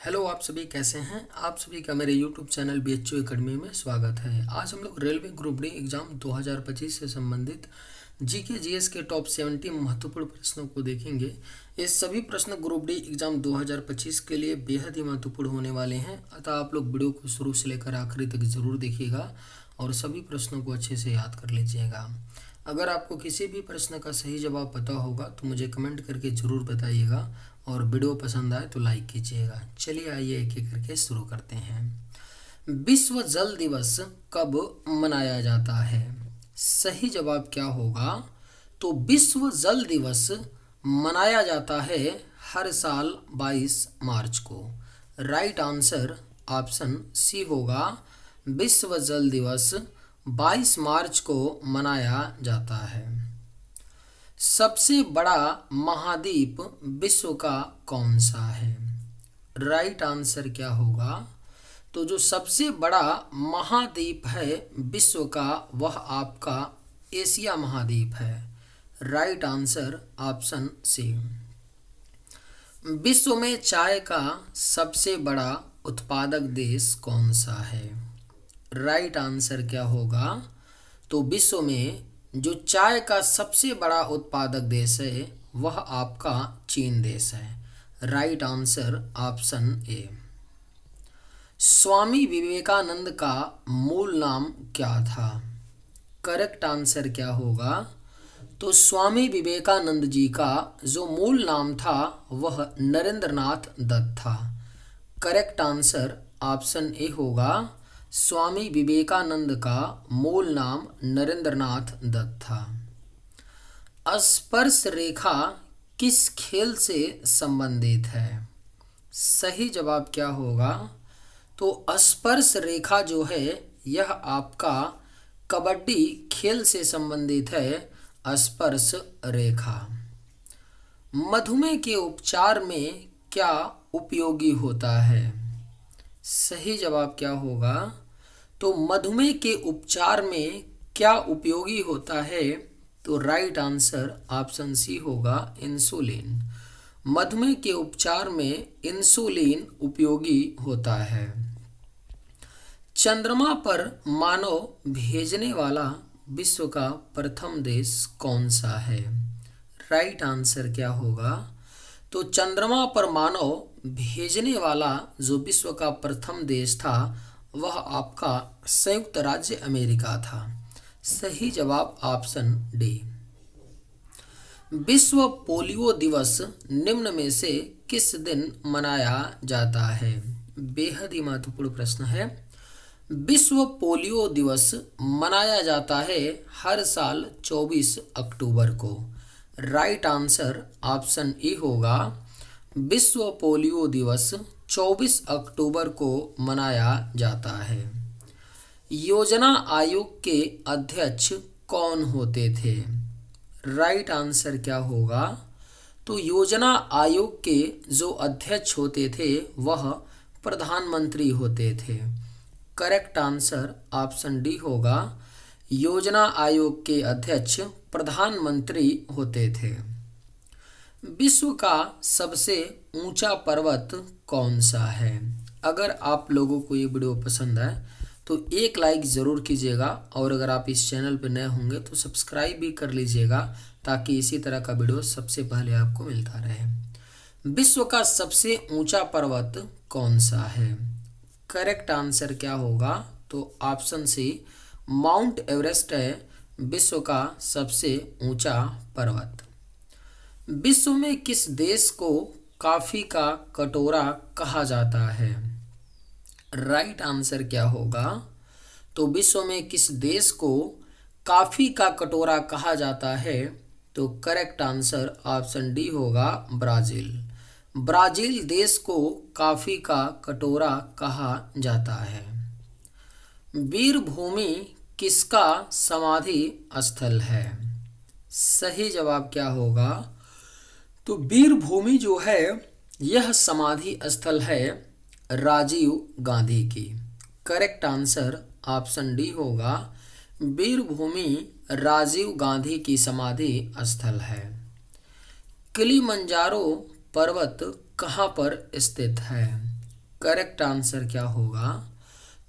Hello, आप सभी कैसे हैं। आप सभी का मेरे यूट्यूब चैनल BHU एकेडमी में स्वागत है। आज हम लोग रेलवे ग्रुप डी एग्ज़ाम 2025 से संबंधित जीके जीएस के टॉप 70 महत्वपूर्ण प्रश्नों को देखेंगे। ये सभी प्रश्न ग्रुप डी एग्ज़ाम 2025 के लिए बेहद ही महत्वपूर्ण होने वाले हैं, अतः आप लोग वीडियो को शुरू से लेकर आखिरी तक ज़रूर देखिएगा और सभी प्रश्नों को अच्छे से याद कर लीजिएगा। अगर आपको किसी भी प्रश्न का सही जवाब पता होगा तो मुझे कमेंट करके ज़रूर बताइएगा और वीडियो पसंद आए तो लाइक कीजिएगा। चलिए आइए एक एक करके शुरू करते हैं। विश्व जल दिवस कब मनाया जाता है? सही जवाब क्या होगा? तो विश्व जल दिवस मनाया जाता है हर साल 22 मार्च को। राइट आंसर ऑप्शन सी होगा। विश्व जल दिवस 22 मार्च को मनाया जाता है। सबसे बड़ा महाद्वीप विश्व का कौन सा है? राइट आंसर क्या होगा? तो जो सबसे बड़ा महाद्वीप है विश्व का वह आपका एशिया महाद्वीप है। Right answer option C. विश्व में चाय का सबसे बड़ा उत्पादक देश कौन सा है? राइट आंसर क्या होगा? तो विश्व में जो चाय का सबसे बड़ा उत्पादक देश है वह आपका चीन देश है। Right answer option A. Swami Vivekananda का मूल नाम क्या था? करेक्ट आंसर क्या होगा? तो स्वामी विवेकानंद जी का जो मूल नाम था वह नरेंद्रनाथ दत्त था। करेक्ट आंसर ऑप्शन ए होगा। स्वामी विवेकानंद का मूल नाम नरेंद्रनाथ दत्त था। स्पर्श रेखा किस खेल से संबंधित है? सही जवाब क्या होगा? तो स्पर्श रेखा जो है यह आपका कबड्डी खेल से संबंधित है। स्पर्श रेखा मधुमेह के उपचार में क्या उपयोगी होता है? सही जवाब क्या होगा? तो मधुमेह के उपचार में क्या उपयोगी होता है? तो राइट आंसर ऑप्शन सी होगा, इंसुलिन। मधुमेह के उपचार में इंसुलिन उपयोगी होता है। चंद्रमा पर मानव भेजने वाला विश्व का प्रथम देश कौन सा है? राइट आंसर क्या होगा? तो चंद्रमा पर मानव भेजने वाला जो विश्व का प्रथम देश था वह आपका संयुक्त राज्य अमेरिका था। सही जवाब ऑप्शन डी। विश्व पोलियो दिवस निम्न में से किस दिन मनाया जाता है? बेहद ही महत्वपूर्ण प्रश्न है। विश्व पोलियो दिवस मनाया जाता है हर साल 24 अक्टूबर को। राइट आंसर ऑप्शन ए होगा। विश्व पोलियो दिवस 24 अक्टूबर को मनाया जाता है। योजना आयोग के अध्यक्ष कौन होते थे? राइट आंसर क्या होगा? तो योजना आयोग के जो अध्यक्ष होते थे वह प्रधानमंत्री होते थे। करेक्ट आंसर ऑप्शन डी होगा। योजना आयोग के अध्यक्ष प्रधानमंत्री होते थे। विश्व का सबसे ऊंचा पर्वत कौन सा है? अगर आप लोगों को ये वीडियो पसंद आए तो एक लाइक ज़रूर कीजिएगा और अगर आप इस चैनल पर नए होंगे तो सब्सक्राइब भी कर लीजिएगा ताकि इसी तरह का वीडियो सबसे पहले आपको मिलता रहे। विश्व का सबसे ऊंचा पर्वत कौन सा है? करेक्ट आंसर क्या होगा? तो ऑप्शन सी माउंट एवरेस्ट है विश्व का सबसे ऊंचा पर्वत। विश्व में किस देश को कॉफी का कटोरा कहा जाता है? राइट आंसर क्या होगा? तो विश्व में किस देश को कॉफी का कटोरा कहा जाता है? तो करेक्ट आंसर ऑप्शन डी होगा, ब्राज़ील। ब्राज़ील देश को कॉफी का कटोरा कहा जाता है। वीरभूमि किसका समाधि स्थल है? सही जवाब क्या होगा? तो वीरभूमि जो है यह समाधि स्थल है राजीव गांधी की। करेक्ट आंसर ऑप्शन डी होगा। वीरभूमि राजीव गांधी की समाधि स्थल है। किलिमंजारो पर्वत कहाँ पर स्थित है? करेक्ट आंसर क्या होगा?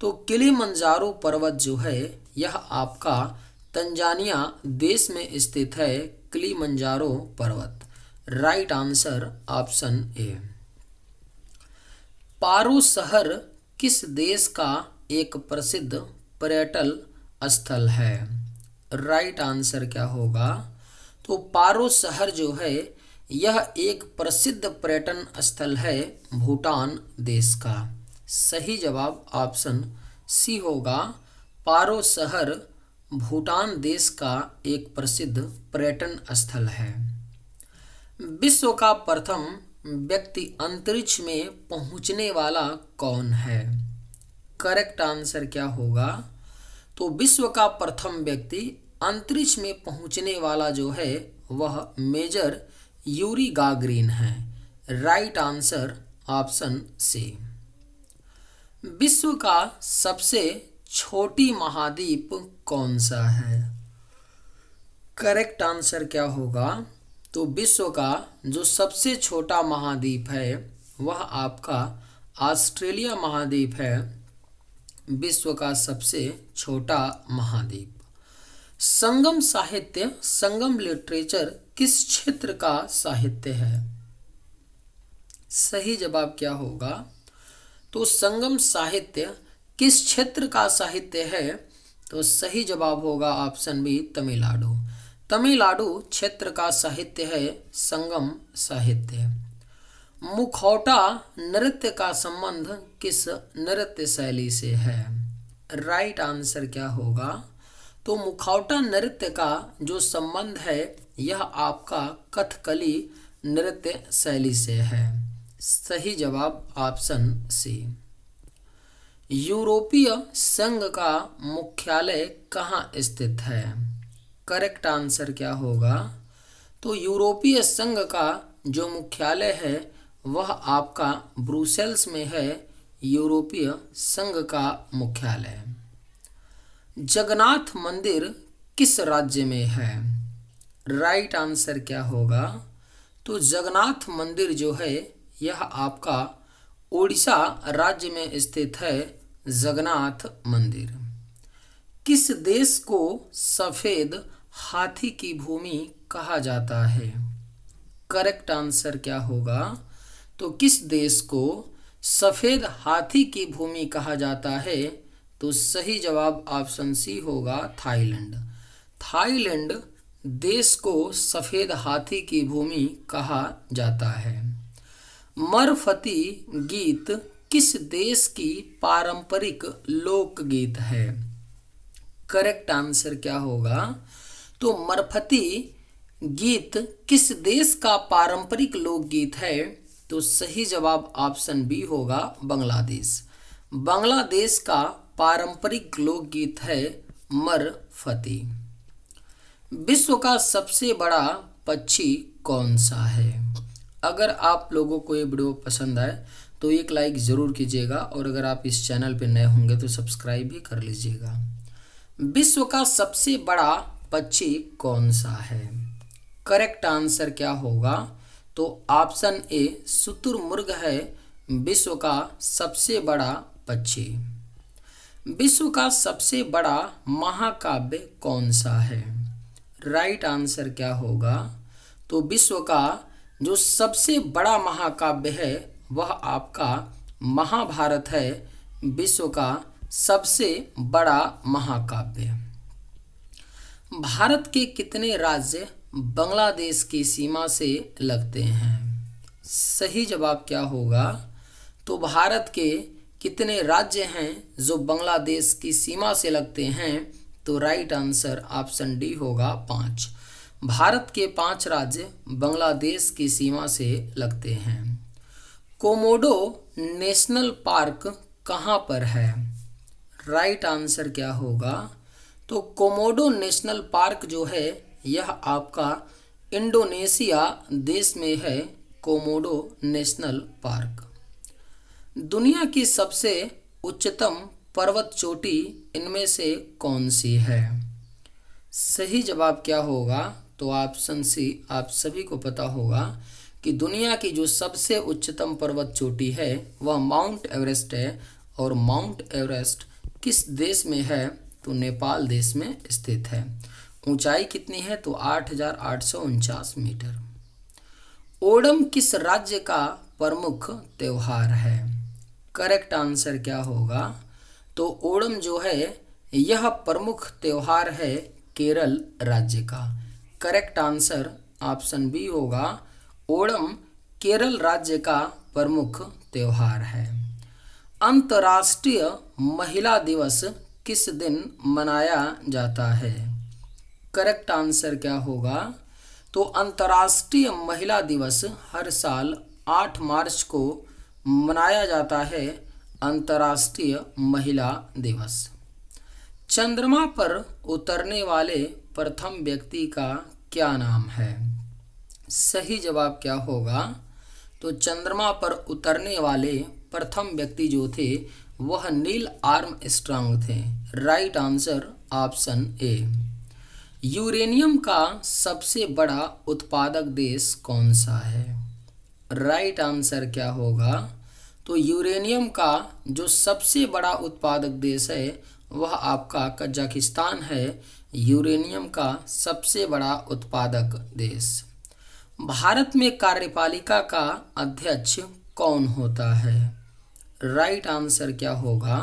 तो किलिमंजारो पर्वत जो है यह आपका तंजानिया देश में स्थित है। किलिमंजारो पर्वत। Right answer option A. Paro शहर किस देश का एक प्रसिद्ध पर्यटन स्थल है? राइट आंसर क्या होगा? तो पारो शहर जो है यह एक प्रसिद्ध पर्यटन स्थल है भूटान देश का। सही जवाब ऑप्शन सी होगा। पारो शहर भूटान देश का एक प्रसिद्ध पर्यटन स्थल है। विश्व का प्रथम व्यक्ति अंतरिक्ष में पहुंचने वाला कौन है? करेक्ट आंसर क्या होगा? तो विश्व का प्रथम व्यक्ति अंतरिक्ष में पहुंचने वाला जो है वह मेजर यूरी गागरिन है। Right answer option C. विश्व का सबसे छोटी महाद्वीप कौन सा है? करेक्ट आंसर क्या होगा? तो विश्व का जो सबसे छोटा महाद्वीप है वह आपका ऑस्ट्रेलिया महाद्वीप है। विश्व का सबसे छोटा महाद्वीप। संगम साहित्य, संगम लिटरेचर किस क्षेत्र का साहित्य है? सही जवाब क्या होगा? तो संगम साहित्य किस क्षेत्र का साहित्य है? तो सही जवाब होगा ऑप्शन बी, तमिलनाडु। तमिलनाडु क्षेत्र का साहित्य है संगम साहित्य। मुखौटा नृत्य का संबंध किस नृत्य शैली से है? राइट आंसर क्या होगा? तो मुखौटा नृत्य का जो संबंध है यह आपका कथकली नृत्य शैली से है। सही जवाब ऑप्शन सी। यूरोपीय संघ का मुख्यालय कहाँ स्थित है? करेक्ट आंसर क्या होगा? तो यूरोपीय संघ का जो मुख्यालय है वह आपका ब्रुसेल्स में है। यूरोपीय संघ का मुख्यालय। जगन्नाथ मंदिर किस राज्य में है? राइट आंसर क्या होगा? तो जगन्नाथ मंदिर जो है यह आपका उड़ीसा राज्य में स्थित है। जगन्नाथ मंदिर। किस देश को सफेद हाथी की भूमि कहा जाता है? करेक्ट आंसर क्या होगा? तो किस देश को सफेद हाथी की भूमि कहा जाता है? तो सही जवाब ऑप्शन सी होगा, थाईलैंड। थाईलैंड देश को सफेद हाथी की भूमि कहा जाता है। मरफती गीत किस देश की पारंपरिक लोकगीत है? करेक्ट आंसर क्या होगा? तो मरफती गीत किस देश का पारंपरिक लोकगीत है? तो सही जवाब ऑप्शन बी होगा, बांग्लादेश। बांग्लादेश का पारंपरिक लोकगीत है मरफती। विश्व का सबसे बड़ा पक्षी कौन सा है? अगर आप लोगों को ये वीडियो पसंद आए तो एक लाइक ज़रूर कीजिएगा और अगर आप इस चैनल पर नए होंगे तो सब्सक्राइब भी कर लीजिएगा। विश्व का सबसे बड़ा पक्षी कौन सा है? करेक्ट आंसर क्या होगा? तो ऑप्शन ए, शुतुरमुर्ग है विश्व का सबसे बड़ा पक्षी। विश्व का सबसे बड़ा महाकाव्य कौन सा है? राइट आंसर क्या होगा? तो विश्व का जो सबसे बड़ा महाकाव्य है वह आपका महाभारत है। विश्व का सबसे बड़ा महाकाव्य। भारत के कितने राज्य बांग्लादेश की सीमा से लगते हैं? सही जवाब क्या होगा? तो भारत के कितने राज्य हैं जो बांग्लादेश की सीमा से लगते हैं? तो राइट आंसर ऑप्शन डी होगा, 5। भारत के 5 राज्य बांग्लादेश की सीमा से लगते हैं। कोमोडो नेशनल पार्क कहाँ पर है? राइट आंसर क्या होगा? तो कोमोडो नेशनल पार्क जो है यह आपका इंडोनेशिया देश में है। Komodo national park. दुनिया की सबसे उच्चतम पर्वत चोटी इनमें से कौन सी है? सही जवाब क्या होगा? तो ऑप्शन सी आप सभी को पता होगा, कि दुनिया की जो सबसे उच्चतम पर्वत चोटी है वह माउंट एवरेस्ट है, और माउंट एवरेस्ट किस देश में है? तो नेपाल देश में स्थित है। ऊंचाई कितनी है? तो 8,849 मीटर। ओणम किस राज्य का प्रमुख त्योहार है? करेक्ट आंसर क्या होगा? तो ओणम जो है यह प्रमुख त्योहार है केरल राज्य का। करेक्ट आंसर ऑप्शन बी होगा, ओणम केरल राज्य का प्रमुख त्योहार है। अंतर्राष्ट्रीय महिला दिवस किस दिन मनाया जाता है? करेक्ट आंसर क्या होगा? तो अंतर्राष्ट्रीय महिला दिवस हर साल 8 मार्च को मनाया जाता है, अंतर्राष्ट्रीय महिला दिवस। चंद्रमा पर उतरने वाले प्रथम व्यक्ति का क्या नाम है? सही जवाब क्या होगा? तो चंद्रमा पर उतरने वाले प्रथम व्यक्ति जो थे वह नील आर्मस्ट्रांग थे। राइट आंसर ऑप्शन ए। यूरेनियम का सबसे बड़ा उत्पादक देश कौन सा है? राइट आंसर क्या होगा? तो यूरेनियम का जो सबसे बड़ा उत्पादक देश है वह आपका कजाकिस्तान है, यूरेनियम का सबसे बड़ा उत्पादक देश। भारत में कार्यपालिका का अध्यक्ष कौन होता है? राइट आंसर क्या होगा?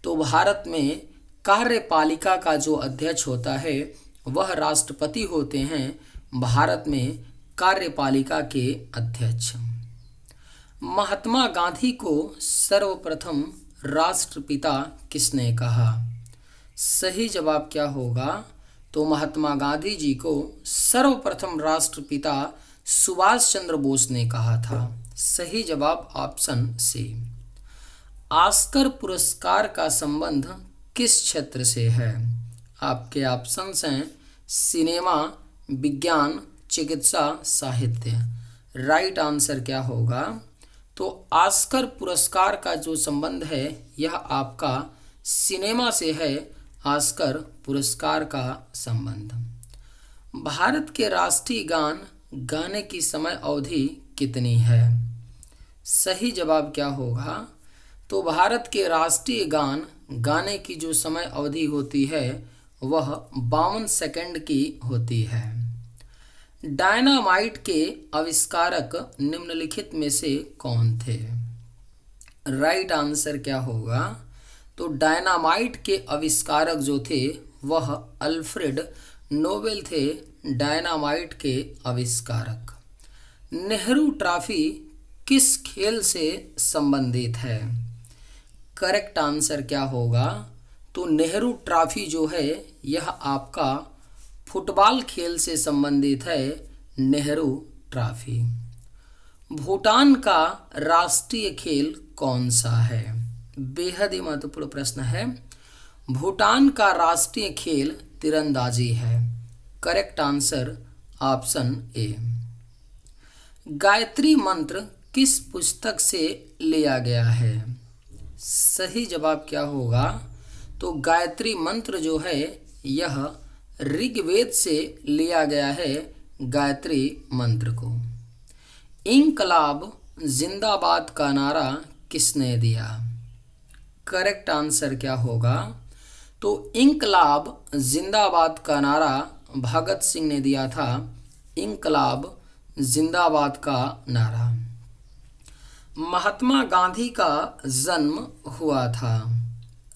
तो भारत में कार्यपालिका का जो अध्यक्ष होता है वह राष्ट्रपति होते हैं, भारत में कार्यपालिका के अध्यक्ष। महात्मा गांधी को सर्वप्रथम राष्ट्रपिता किसने कहा? सही जवाब क्या होगा? तो महात्मा गांधी जी को सर्वप्रथम राष्ट्रपिता सुभाष चंद्र बोस ने कहा था। सही जवाब ऑप्शन सी। ऑस्कर पुरस्कार का संबंध किस क्षेत्र से है? आपके ऑप्शंस हैं सिनेमा, विज्ञान, चिकित्सा, साहित्य। राइट आंसर क्या होगा? तो ऑस्कर पुरस्कार का जो संबंध है यह आपका सिनेमा से है, ऑस्कर पुरस्कार का संबंध। भारत के राष्ट्रीय गान गाने की समय अवधि कितनी है? सही जवाब क्या होगा? तो भारत के राष्ट्रीय गान गाने की जो समय अवधि होती है वह 52 सेकंड की होती है। डायनामाइट के आविष्कारक निम्नलिखित में से कौन थे? राइट आंसर क्या होगा? तो डायनामाइट के आविष्कारक जो थे वह अल्फ्रेड नोबेल थे, डायनामाइट के आविष्कारक। नेहरू ट्रॉफी किस खेल से संबंधित है? करेक्ट आंसर क्या होगा? तो नेहरू ट्रॉफी जो है यह आपका फुटबॉल खेल से संबंधित है, नेहरू ट्रॉफी। भूटान का राष्ट्रीय खेल कौन सा है? बेहद ही महत्वपूर्ण प्रश्न है। भूटान का राष्ट्रीय खेल तीरंदाजी है। करेक्ट आंसर ऑप्शन ए। गायत्री मंत्र किस पुस्तक से लिया गया है? सही जवाब क्या होगा? तो गायत्री मंत्र जो है यह ऋग्वेद से लिया गया है, गायत्री मंत्र को। इंकलाब जिंदाबाद का नारा किसने दिया? करेक्ट आंसर क्या होगा? तो इंकलाब जिंदाबाद का नारा भगत सिंह ने दिया था, इंकलाब जिंदाबाद का नारा। महात्मा गांधी का जन्म हुआ था।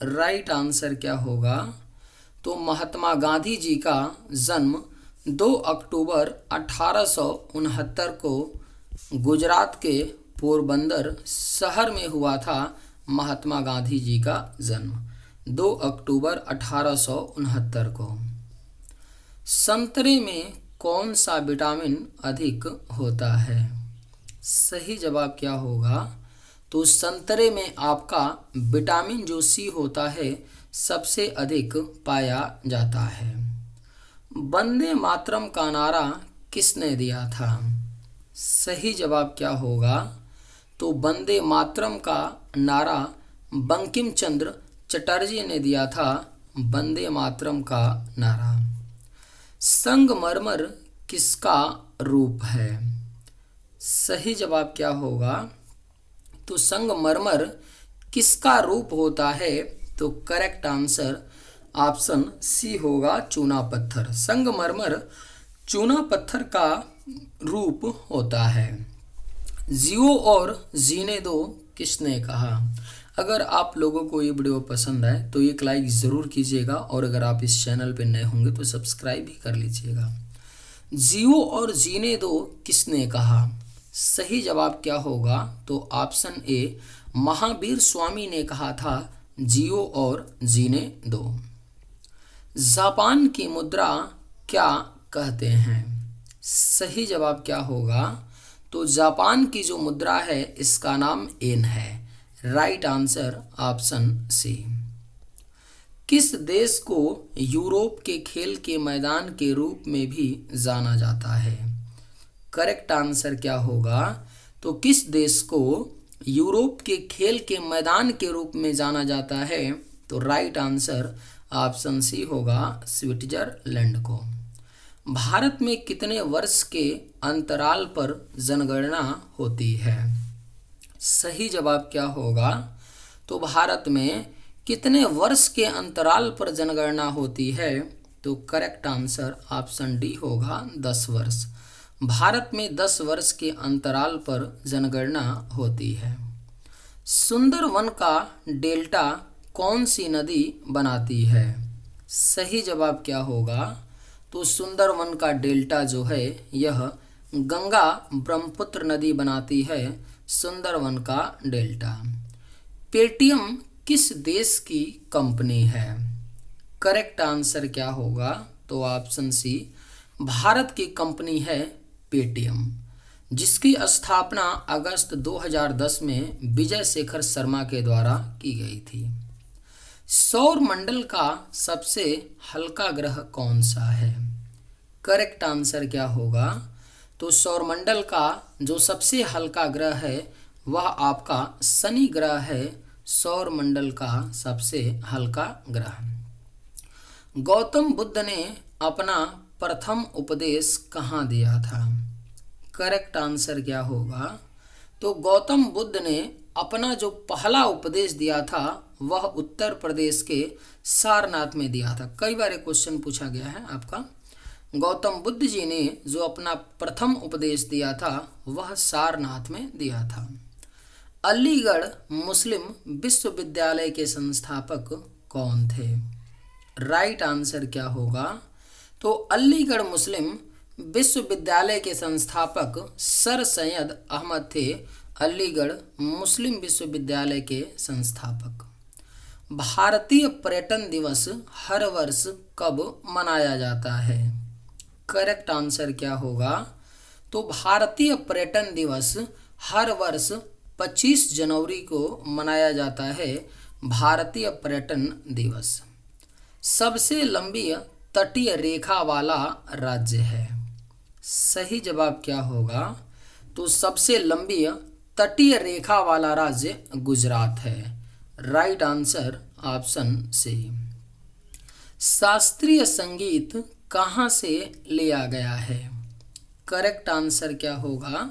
राइट आंसर क्या होगा? तो महात्मा गांधी जी का जन्म 2 अक्टूबर 1869 को गुजरात के पोरबंदर शहर में हुआ था। महात्मा गांधी जी का जन्म 2 अक्टूबर 1869 को। संतरे में कौन सा विटामिन अधिक होता है? सही जवाब क्या होगा? तो संतरे में आपका विटामिन जो सी होता है सबसे अधिक पाया जाता है। वंदे मातरम का नारा किसने दिया था? सही जवाब क्या होगा? तो वंदे मातरम का नारा बंकिम चंद्र चटर्जी ने दिया था, वंदे मातरम का नारा। संगमरमर किसका रूप है? सही जवाब क्या होगा? तो संगमरमर किसका रूप होता है? तो करेक्ट आंसर ऑप्शन सी होगा, चूना पत्थर। संगमरमर चूना पत्थर का रूप होता है। जियो और जीने दो किसने कहा? अगर आप लोगों को ये वीडियो पसंद आए तो एक लाइक ज़रूर कीजिएगा, और अगर आप इस चैनल पर नए होंगे तो सब्सक्राइब भी कर लीजिएगा। जियो और जीने दो किसने कहा? सही जवाब क्या होगा? तो ऑप्शन ए महावीर स्वामी ने कहा था, जियो और जीने दो। जापान की मुद्रा क्या कहते हैं? सही जवाब क्या होगा? तो जापान की जो मुद्रा है इसका नाम येन है। Right answer option C. किस देश को यूरोप के खेल के मैदान के रूप में भी जाना जाता है? करेक्ट आंसर क्या होगा? तो किस देश को यूरोप के खेल के मैदान के रूप में जाना जाता है? तो राइट आंसर ऑप्शन सी होगा, स्विट्जरलैंड को। भारत में कितने वर्ष के अंतराल पर जनगणना होती है? सही जवाब क्या होगा? तो भारत में कितने वर्ष के अंतराल पर जनगणना होती है? तो करेक्ट आंसर ऑप्शन डी होगा, 10 वर्ष। भारत में 10 वर्ष के अंतराल पर जनगणना होती है। सुंदरवन का डेल्टा कौन सी नदी बनाती है? सही जवाब क्या होगा? तो सुंदरवन का डेल्टा जो है यह गंगा ब्रह्मपुत्र नदी बनाती है, सुंदरवन का डेल्टा। पेटीएम किस देश की कंपनी है? करेक्ट आंसर क्या होगा? तो ऑप्शन सी, भारत की कंपनी है पेटीएम, जिसकी स्थापना अगस्त 2010 में विजय शेखर शर्मा के द्वारा की गई थी। सौर मंडल का सबसे हल्का ग्रह कौन सा है? करेक्ट आंसर क्या होगा? तो सौर मंडल का जो सबसे हल्का ग्रह है वह आपका शनि ग्रह है, सौर मंडल का सबसे हल्का ग्रह। गौतम बुद्ध ने अपना प्रथम उपदेश कहाँ दिया था? करेक्ट आंसर क्या होगा? तो गौतम बुद्ध ने अपना जो पहला उपदेश दिया था वह उत्तर प्रदेश के सारनाथ में दिया था। कई बार क्वेश्चन पूछा गया है आपका। गौतम बुद्ध जी ने जो अपना प्रथम उपदेश दिया था वह सारनाथ में दिया था। अलीगढ़ मुस्लिम विश्वविद्यालय के संस्थापक कौन थे? राइट आंसर क्या होगा? तो अलीगढ़ मुस्लिम विश्वविद्यालय के संस्थापक सर सैयद अहमद थे, अलीगढ़ मुस्लिम विश्वविद्यालय के संस्थापक। भारतीय पर्यटन दिवस हर वर्ष कब मनाया जाता है? करेक्ट आंसर क्या होगा? तो भारतीय पर्यटन दिवस हर वर्ष 25 जनवरी को मनाया जाता है, भारतीय पर्यटन दिवस। सबसे लंबी तटीय रेखा वाला राज्य है? सही जवाब क्या होगा? तो सबसे लंबी तटीय रेखा वाला राज्य गुजरात है। Right answer option C. शास्त्रीय संगीत कहाँ से लिया गया है? करेक्ट आंसर क्या होगा?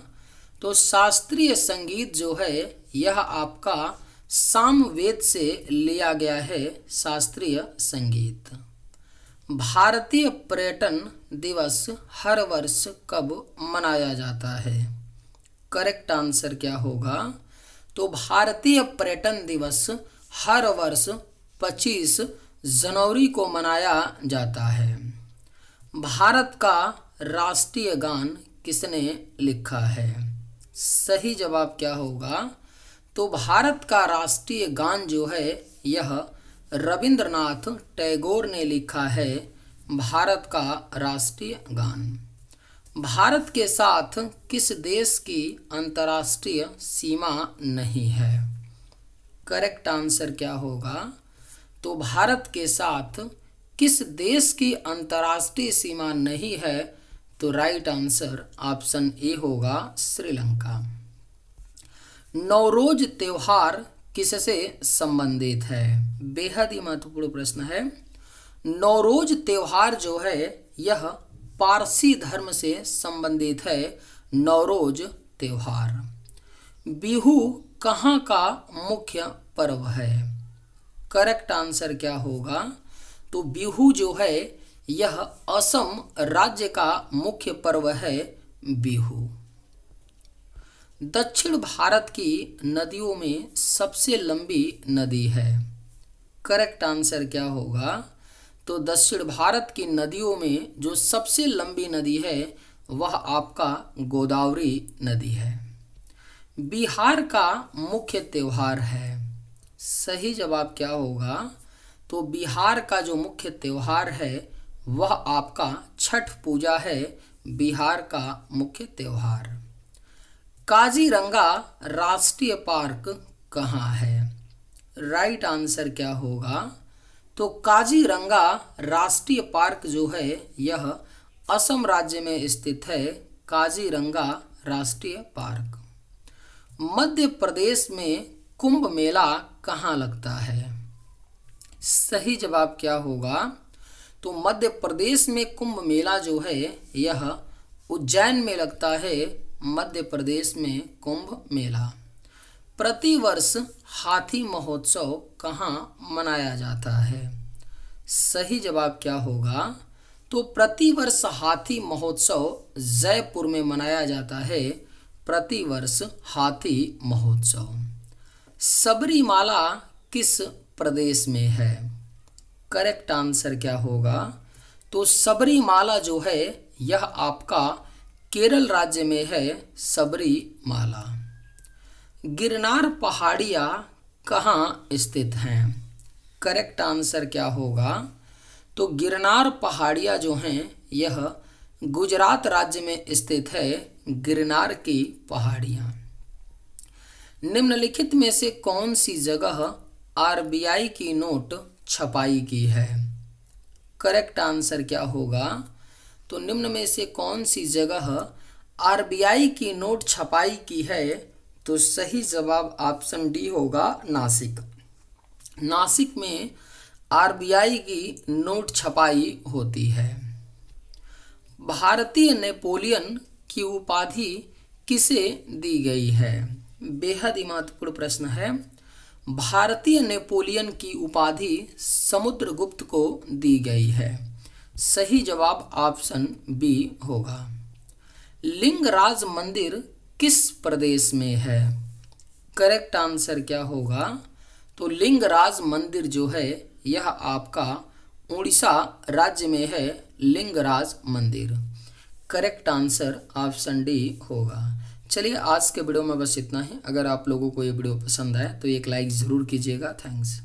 तो शास्त्रीय संगीत जो है यह आपका सामवेद से लिया गया है, शास्त्रीय संगीत। भारतीय पर्यटन दिवस हर वर्ष कब मनाया जाता है? करेक्ट आंसर क्या होगा? तो भारतीय पर्यटन दिवस हर वर्ष 25 जनवरी को मनाया जाता है। भारत का राष्ट्रीय गान किसने लिखा है? सही जवाब क्या होगा? तो भारत का राष्ट्रीय गान जो है यह रविंद्रनाथ टैगोर ने लिखा है, भारत का राष्ट्रीय गान। भारत के साथ किस देश की अंतर्राष्ट्रीय सीमा नहीं है? करेक्ट आंसर क्या होगा? तो भारत के साथ किस देश की अंतर्राष्ट्रीय सीमा नहीं है? तो राइट आंसर ऑप्शन ए होगा, श्रीलंका। नवरोज त्योहार किससे संबंधित है? बेहद ही महत्वपूर्ण प्रश्न है। नवरोज त्योहार जो है यह पारसी धर्म से संबंधित है। नवरोज त्योहार। बिहू कहाँ का मुख्य पर्व है? करेक्ट आंसर क्या होगा? तो बिहू जो है यह असम राज्य का मुख्य पर्व है बिहू। दक्षिण भारत की नदियों में सबसे लंबी नदी है। करेक्ट आंसर क्या होगा? तो दक्षिण भारत की नदियों में जो सबसे लंबी नदी है वह आपका गोदावरी नदी है। बिहार का मुख्य त्योहार है। सही जवाब क्या होगा? तो बिहार का जो मुख्य त्योहार है वह आपका छठ पूजा है, बिहार का मुख्य त्योहार। काजीरंगा राष्ट्रीय पार्क कहाँ है? राइट आंसर क्या होगा? तो काजीरंगा राष्ट्रीय पार्क जो है यह असम राज्य में स्थित है, काजीरंगा राष्ट्रीय पार्क। मध्य प्रदेश में कुंभ मेला कहाँ लगता है? सही जवाब क्या होगा? तो मध्य प्रदेश में कुंभ मेला जो है यह उज्जैन में लगता है, मध्य प्रदेश में कुंभ मेला। प्रतिवर्ष हाथी महोत्सव कहाँ मनाया जाता है? सही जवाब क्या होगा? तो प्रतिवर्ष हाथी महोत्सव जयपुर में मनाया जाता है, प्रतिवर्ष हाथी महोत्सव। सबरीमाला किस प्रदेश में है? करेक्ट आंसर क्या होगा? तो सबरीमाला जो है यह आपका केरल राज्य में है, सबरीमाला। गिरनार पहाड़ियाँ कहाँ स्थित हैं? करेक्ट आंसर क्या होगा? तो गिरनार पहाड़ियाँ जो हैं यह गुजरात राज्य में स्थित है, गिरनार की पहाड़ियाँ। निम्नलिखित में से कौन सी जगह आरबीआई की नोट छपाई की है? करेक्ट आंसर क्या होगा? तो निम्न में से कौन सी जगह आरबीआई की नोट छपाई की है? तो सही जवाब ऑप्शन डी होगा, नासिक। नासिक में आरबीआई की नोट छपाई होती है। भारतीय नेपोलियन की उपाधि किसे दी गई है? बेहद ही महत्वपूर्ण प्रश्न है। भारतीय नेपोलियन की उपाधि समुद्रगुप्त को दी गई है। सही जवाब ऑप्शन बी होगा। लिंगराज मंदिर किस प्रदेश में है? करेक्ट आंसर क्या होगा? तो लिंगराज मंदिर जो है यह आपका उड़ीसा राज्य में है, लिंगराज मंदिर। करेक्ट आंसर ऑप्शन डी होगा। चलिए आज के वीडियो में बस इतना ही। अगर आप लोगों को ये वीडियो पसंद आए तो एक लाइक ज़रूर कीजिएगा। थैंक्स।